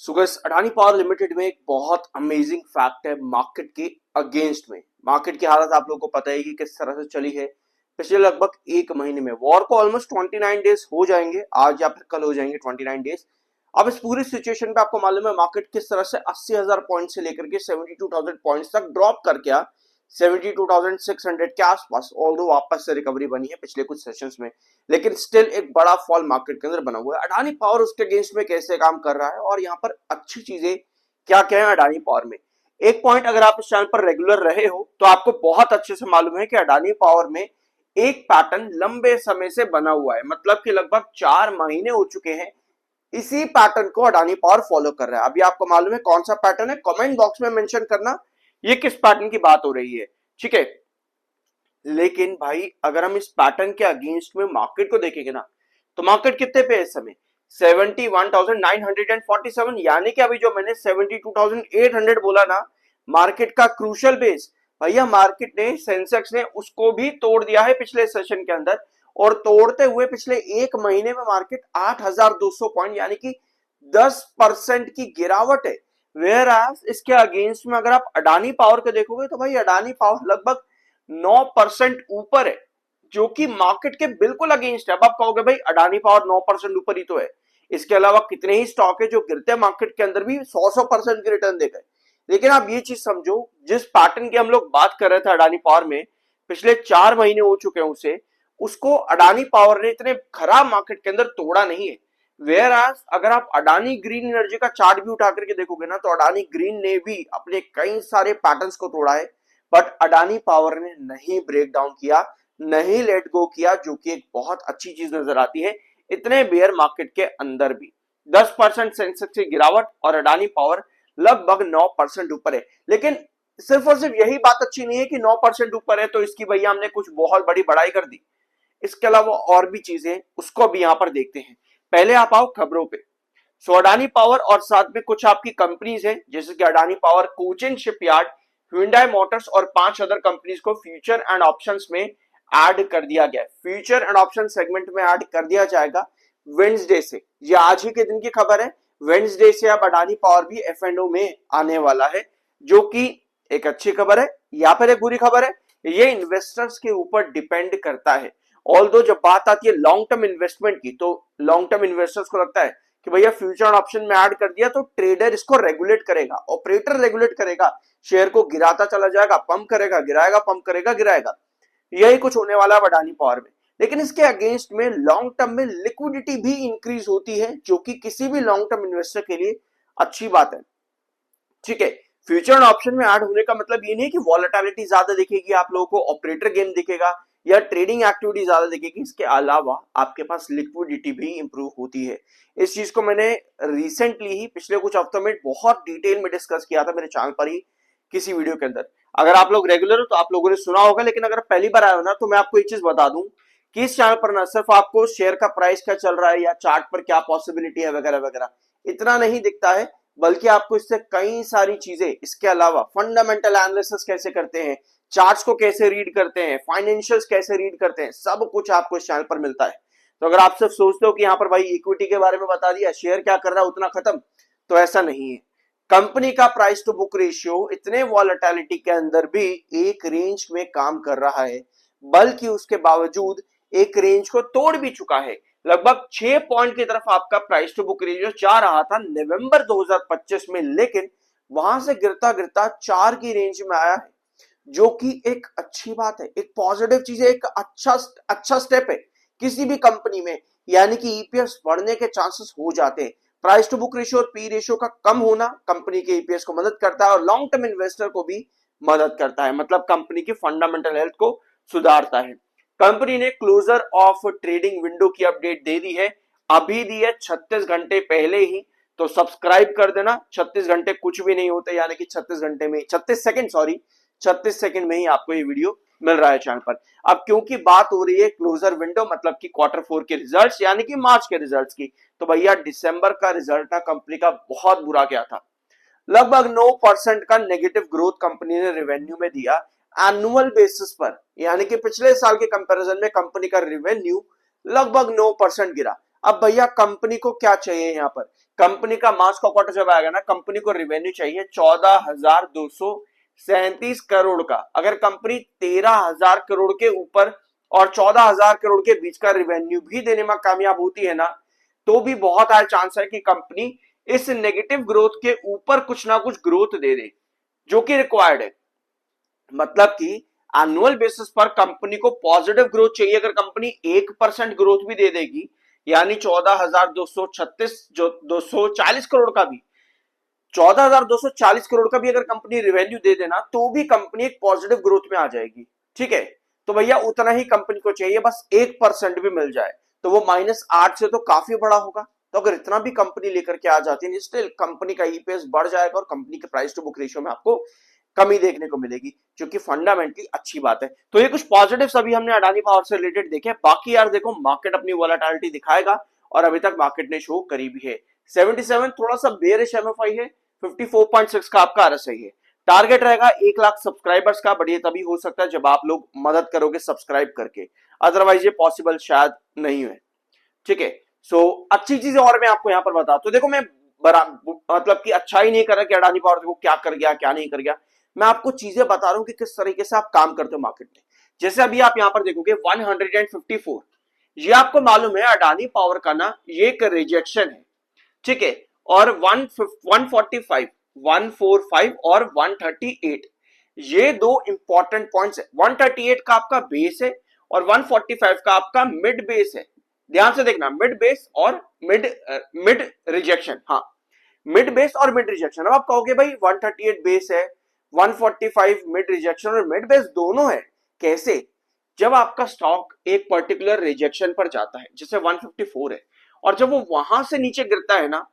सुगस Adani power limited में एक बहुत अमेजिंग फैक्ट है मार्केट के अगेंस्ट में। मार्केट की हालत आप लोगों को पता है कि किस तरह से चली है पिछले लगभग एक महीने में। वॉर को ऑलमोस्ट 29 डेज हो जाएंगे, आज या फिर कल हो जाएंगे 29 डेज। अब इस पूरी सिचुएशन पे आपको मालूम है मार्केट किस तरह से 80,000 पॉइंट से लेकर के 72,000 पॉइंट्स तक ड्रॉप करके 72,600 के आसपास, ऑल्दो वापस से रिकवरी बनी है पिछले कुछ सेशंस में, लेकिन स्टिल एक बड़ा फॉल मार्केट के अंदर बना हुआ है। अडानी पावर उसके अगेंस्ट में कैसे काम कर रहा है और यहाँ पर अच्छी चीजें क्या क्या है अडानी पावर में। एक पॉइंट, अगर आप इस चैनल पर रेगुलर रहे हो तो आपको बहुत अच्छे से मालूम है कि अडानी पावर में एक पैटर्न लंबे समय से बना हुआ है, मतलब कि लगभग 4 महीने हो चुके हैं इसी पैटर्न को अडानी पावर फॉलो कर रहा है। अभी आपको मालूम है कौन सा पैटर्न है, कमेंट बॉक्स में मेंशन करना ये किस पैटर्न की बात हो रही है, ठीक है। लेकिन भाई अगर हम इस पैटर्न के अगेंस्ट में मार्केट को देखेंगे ना, तो मार्केट कितने पे है इस समय 71,947, यानी कि अभी जो मैंने 72,800 बोला ना मार्केट का क्रूशियल बेस, भैया मार्केट ने, सेंसेक्स ने उसको भी तोड़ दिया है पिछले सेशन के अंदर। और तोड़ते हुए पिछले एक महीने में मार्केट 8,200 पॉइंट यानी कि 10% की गिरावट है। वेयर एज इसके अगेंस्ट में अगर आप अडानी पावर को देखोगे तो भाई अडानी पावर लगभग 9% ऊपर है, जो कि मार्केट के बिल्कुल अगेंस्ट है। अब आप कहोगे भाई अडानी पावर 9% ऊपर ही तो है, इसके अलावा कितने ही स्टॉक है जो गिरते हैं मार्केट के अंदर भी 100% की रिटर्न दे गए। लेकिन आप ये चीज समझो, जिस पैटर्न की हम लोग बात कर रहे थे अडानी पावर में, पिछले 4 महीने हो चुके हैं उसे, उसको अडानी पावर ने इतने खराब मार्केट के अंदर तोड़ा नहीं है। वेयर एज अगर आप अडानी ग्रीन एनर्जी का चार्ट भी उठा करके देखोगे ना, तो अडानी ग्रीन ने भी अपने कई सारे पैटर्न्स को तोड़ा है, बट अडानी पावर ने नहीं ब्रेक डाउन किया, नहीं लेट गो किया, जो कि एक बहुत अच्छी चीज नजर आती है इतने बेयर मार्केट के अंदर भी। 10% सेंसेक्स की गिरावट और अडानी पावर लगभग 9% ऊपर है। लेकिन सिर्फ और सिर्फ यही बात अच्छी नहीं है कि 9% ऊपर है तो इसकी भैया हमने कुछ बहुत बड़ी बढ़ाई कर दी। इसके अलावा और भी चीजें उसको भी यहां पर देखते हैं। पहले आप आओ खबरों पे। सो अडानी पावर और साथ में कुछ आपकी कंपनीज हैं, जैसे कि Adani power, Cochin shipyard, Hyundai Motors और 5 अदर कंपनीज को फ्यूचर एंड ऑप्शंस में ऐड कर दिया गया। फ्यूचर एंड ऑप्शन सेगमेंट में ऐड कर दिया जाएगा वेडनेसडे से। ये आज ही के दिन की खबर है। वेडनेसडे से अब अडानी पावर भी F&O में आने वाला है, जो कि एक अच्छी खबर है या फिर एक बुरी खबर है, ये इन्वेस्टर्स के ऊपर डिपेंड करता है। ऑल्दो जब बात आती है लॉन्ग टर्म इन्वेस्टमेंट की, तो लॉन्ग टर्म इन्वेस्टर्स को लगता है कि भैया फ्यूचर ऑप्शन में ऐड कर दिया तो ट्रेडर इसको रेगुलेट करेगा, ऑपरेटर रेगुलेट करेगा, शेयर को गिराता चला जाएगा, पंप करेगा, गिराएगा, पंप करेगा, गिराएगा। यही कुछ होने वाला है अडानी पावर में। लेकिन इसके अगेंस्ट में लॉन्ग टर्म में लिक्विडिटी भी इंक्रीज होती है, जो कि किसी भी लॉन्ग टर्म इन्वेस्टर के लिए अच्छी बात है, ठीक है। फ्यूचर एंड ऑप्शन में ऐड होने का मतलब ये नहीं है कि वॉलेटिलिटी ज्यादा दिखेगी आप लोगों को, ऑपरेटर गेम दिखेगा या ट्रेडिंग एक्टिविटी ज्यादा दिखेगी। इसके अलावा आपके पास लिक्विडिटी भी इंप्रूव होती है। इस चीज को मैंने रिसेंटली ही पिछले कुछ हफ्तों में बहुत डिटेल में डिस्कस किया था मेरे चैनल पर ही किसी वीडियो के अंदर। अगर आप लोग रेगुलर हो तो आप लोगों ने सुना होगा, लेकिन अगर पहली बार आए हो ना, तो मैं आपको एक चीज बता दूं कि इस चैनल पर ना सिर्फ आपको शेयर का प्राइस क्या चल रहा है या चार्ट पर क्या पॉसिबिलिटी है वगैरह वगैरह इतना नहीं दिखता है, बल्कि आपको इससे कई सारी चीजें, इसके अलावा फंडामेंटल एनालिसिस कैसे करते हैं, चार्ट्स को कैसे रीड करते हैं, फाइनेंशियल्स कैसे रीड करते हैं, सब कुछ आपको इस चैनल पर मिलता है। तो अगर आप सिर्फ सोचते हो कि यहाँ पर भाई इक्विटी के बारे में बता दिया, शेयर क्या कर रहा है उतना खत्म, तो ऐसा नहीं है। कंपनी का प्राइस टू बुक रेशियो इतने वॉलेटिलिटी के अंदर भी एक रेंज में काम कर रहा है, बल्कि उसके बावजूद एक रेंज को तोड़ भी चुका है। लगभग 6 पॉइंट की तरफ आपका प्राइस टू बुक रेशियो जा रहा था नवंबर 2025 में, लेकिन वहां से गिरता गिरता 4 की रेंज में आया है, जो कि एक अच्छी बात है, एक पॉजिटिव चीज है, एक अच्छा स्टेप है किसी भी कंपनी में। यानी कि ईपीएस बढ़ने के चांसेस हो जाते हैं। प्राइस टू बुक रेशियो और पी रेशियो का कम होना कंपनी के ईपीएस को मदद करता है और लॉन्ग टर्म इन्वेस्टर को भी मदद करता है, मतलब कंपनी की फंडामेंटल हेल्थ को सुधारता है। कंपनी ने क्लोजर ऑफ ट्रेडिंग विंडो की अपडेट दे दी है, अभी दी है 36 घंटे पहले ही। तो सब्सक्राइब कर देना, 36 घंटे कुछ भी नहीं होते, यानी कि 36 घंटे में 36 सेकंड, सॉरी 36 सेकंड में ही आपको ये वीडियो मिल रहा है चैनल पर। अब क्योंकि बात हो रही है क्लोजर विंडो, मतलब कि Q4 के रिजल्ट्स यानी कि मार्च के रिजल्ट्स की, तो भैया दिसंबर का रिजल्ट ना कंपनी का बहुत बुरा गया था। लगभग 9% का नेगेटिव ग्रोथ कंपनी ने रेवेन्यू में दिया एनुअल बेसिस पर, यानी कि पिछले साल के कंपैरिजन में कंपनी का रेवेन्यू लगभग 9% गिरा। अब भैया कंपनी को क्या चाहिए यहाँ पर, कंपनी का मार्च का क्वार्टर जब आएगा ना, कंपनी को रेवेन्यू चाहिए 14,237 करोड़ का। अगर कंपनी 13,000 करोड़ के ऊपर और 14,000 करोड़ के बीच का रेवेन्यू भी देने में कामयाब होती है ना, तो भी बहुत हाई चांस है कि कंपनी इस नेगेटिव ग्रोथ के ऊपर कुछ ना कुछ ग्रोथ दे दे, जो कि रिक्वायर्ड है। मतलब कि एनुअल बेसिस पर कंपनी को पॉजिटिव ग्रोथ चाहिए। अगर कंपनी 1% ग्रोथ भी दे देगी, यानी 14,236 जो 240 करोड़ का भी 14,240 करोड़ का भी अगर कंपनी रेवेन्यू दे देना, तो भी कंपनी एक पॉजिटिव ग्रोथ में आ जाएगी। ठीक है, तो भैया उतना ही कंपनी को चाहिए, बस 1% भी मिल जाए तो वो -8 से तो काफी बड़ा होगा। तो अगर इतना भी कंपनी लेकर के आ जाती है, स्टिल कंपनी का ईपीएस बढ़ जाएगा और कंपनी के प्राइस टू बुक रेशियो में आपको कमी देखने को मिलेगी, जो कि फंडामेंटली अच्छी बात है। तो ये कुछ पॉजिटिव्स अभी हमने अडानी पावर से रिलेटेड देखे। बाकी यार देखो, मार्केट अपनी वोलेटिलिटी दिखाएगा और अभी तक मार्केट ने शो करी भी है। 77 थोड़ा सा बेरिश एमएफआई है, 54.6 का आपका आरएसआई है। टारगेट रहेगा 1 लाख सब्सक्राइबर्स का, बट ये तभी हो सकता है जब आप लोग मदद करोगे सब्सक्राइब करके, अदरवाइज ये पॉसिबल शायद नहीं है। ठीक है, सो अच्छी चीजें और मैं आपको यहां पर बताता हूं। देखो, मैं मतलब कि अच्छा ही नहीं कर रहा कि अडानी पावर देखो क्या कर गया क्या नहीं कर गया, मैं आपको चीजें बता रहा हूं कि किस तरीके से आप काम करते हो मार्केट में। जैसे अभी आप यहां पर देखोगे 154, ये आपको मालूम है अडानी पावर का ना ये एक रिजेक्शन है। ठीक है, और 145, 145 और 138, ये दो इंपॉर्टेंट पॉइंट्स है। 138 का आपका बेस है और 145 का आपका मिड बेस है। ध्यान से देखना, मिड बेस और मिड रिजेक्शन। हाँ, मिड बेस और मिड रिजेक्शन। अब आप कहोगे भाई 138 बेस है, 145 मिड रिजेक्शन और मिड बेस दोनों है, कैसे? जब आपका स्टॉक एक पर्टिकुलर रिजेक्शन पर जाता है, जैसे 154 है, और जब वो वहां से नीचे गिरता है ना,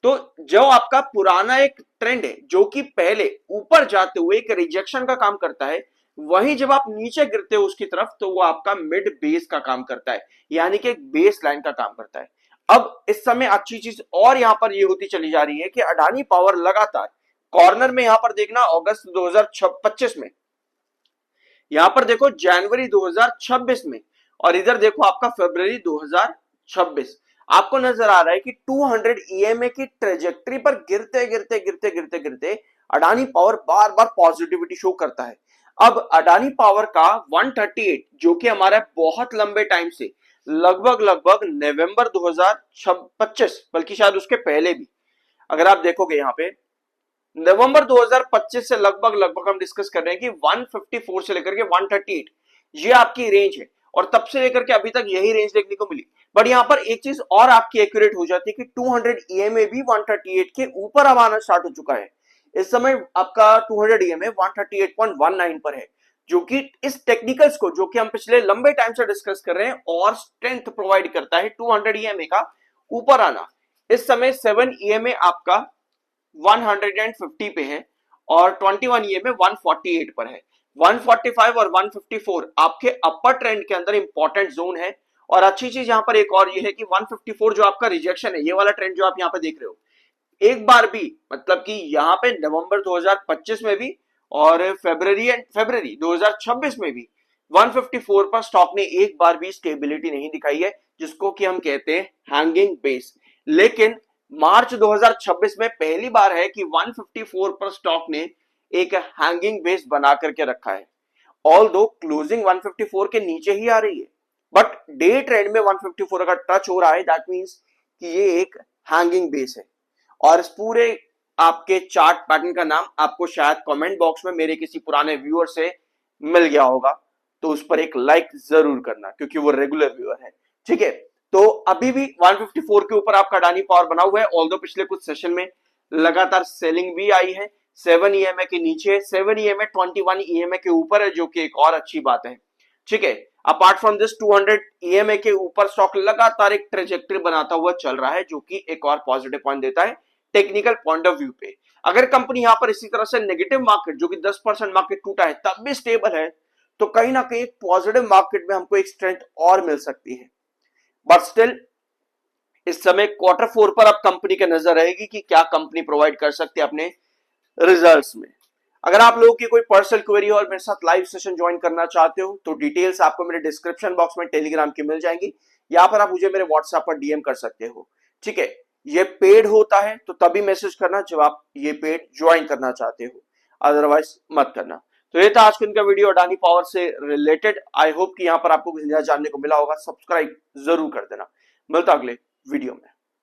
तो जो आपका पुराना एक ट्रेंड है जो कि पहले ऊपर जाते हुए एक रिजेक्शन का काम करता है, वहीं जब आप नीचे गिरते हो उसकी तरफ, तो वो आपका मिड बेस का काम करता है, यानी कि एक बेस लाइन का काम करता है। अब इस समय अच्छी चीज और यहां पर ये होती चली जा रही है कि अडानी पावर लगातार कॉर्नर में, यहां पर देखना अगस्त 2025 में, यहां पर देखो जनवरी 2026 में, और इधर देखो आपका फरवरी 2026, आपको नजर आ रहा है कि 200 ईएमए की ट्रेजेक्टरी पर गिरते गिरते गिरते गिरते गिरते अडानी पावर बार बार पॉजिटिविटी शो करता है। अब अडानी पावर का 138, जो कि हमारा बहुत लंबे टाइम से, लगभग लगभग नवंबर 2025, बल्कि शायद उसके पहले भी, अगर आप देखोगे यहां पे नवंबर 2025 से लगभग लगभग हम डिस्कस कर रहे हैं कि 154 से लेकर के 138 ये आपकी रेंज है, और तब से लेकर के अभी तक यही रेंज देखने को मिली। बट यहां पर एक चीज और आपकी एक्यूरेट हो जाती है कि 200 ईएमए भी 138 के ऊपर अब आना स्टार्ट हो चुका है। इस समय आपका 200 ईएमए 138.19 पर है, जो कि इस टेक्निकल्स को, जो कि हम पिछले लंबे टाइम से डिस्कस कर रहे हैं, और स्ट्रेंथ प्रोवाइड करता है 200 ईएमए का ऊपर आना। इस समय 7 ईएमए आपका 150 पे है और 21 ईएमए 148 पर है। 145 और 154 आपके अपर ट्रेंड के अंदर इंपॉर्टेंट जोन है। और अच्छी चीज यहां पर एक और ये है कि 154 जो आपका रिजेक्शन है, ये वाला ट्रेंड जो आप यहां पर देख रहे हो, एक बार भी, मतलब कि यहां पे नवंबर 2025 में भी और फरवरी 2026 में भी 154 पर स्टॉक ने एक बार भी स्टेबिलिटी नहीं दिखाई है, जिसको कि हम कहते हैं हैंगिंग बेस। लेकिन मार्च 2026 में पहली बार है कि 154 पर स्टॉक ने एक हैंगिंग बेस बना करके रखा है। ऑल दो क्लोजिंग 154 के नीचे ही आ रही है, बट डे ट्रेंड में 154 का टच हो रहा है, दैट मींस कि ये एक हैंगिंग बेस है। और इस पूरे आपके चार्ट पैटर्न का नाम आपको शायद कमेंट बॉक्स में मेरे किसी पुराने व्यूअर से मिल गया होगा, तो उस पर एक लाइक जरूर करना, क्योंकि वो रेगुलर व्यूअर है। ठीक है, तो अभी भी 154 के ऊपर आपका अडानी पावर बना हुआ है, ऑल्दो पिछले कुछ सेशन में लगातार सेलिंग भी आई है। 7 ईएमए के नीचे, 7 ईएमए 21 ईएमए के ऊपर है, जो कि एक और अच्छी बात है। ठीक है, अपार्ट फ्रॉम दिस 200 ईएमए के ऊपर स्टॉक लगातार एक ट्रेजेक्टरी बनाता हुआ चल रहा है, जो कि एक और पॉजिटिव पॉइंट देता है टेक्निकल पॉइंट ऑफ व्यू पे। अगर कंपनी यहां पर इसी तरह से नेगेटिव मार्केट, जो कि 10% मार्केट टूटा है, तब भी स्टेबल है, तो कहीं ना कहीं पॉजिटिव मार्केट में हमको एक स्ट्रेंथ और मिल सकती है। बट स्टिल इस समय क्वार्टर 4 पर अब कंपनी की नजर रहेगी कि क्या कंपनी प्रोवाइड कर सकती है अपने रिजल्ट्स में। अगर आप लोगों की कोई पर्सनल क्वेरी और मेरे साथ लाइव सेशन ज्वाइन करना चाहते हो, तो डिटेल्स आपको मेरे डिस्क्रिप्शन बॉक्स में टेलीग्राम की मिल जाएंगी, यहां पर आप मुझे मेरे व्हाट्सएप पर डीएम कर सकते हो। ठीक है, ये पेड होता है तो तभी मैसेज करना जब आप ये पेड ज्वाइन करना चाहते हो, अदरवाइज मत करना। तो ये था आज का इनका वीडियो अडानी पावर से रिलेटेड। आई होप कि यहाँ पर आपको कुछ नया जानने को मिला होगा। सब्सक्राइब जरूर कर देना। मिलता अगले वीडियो में।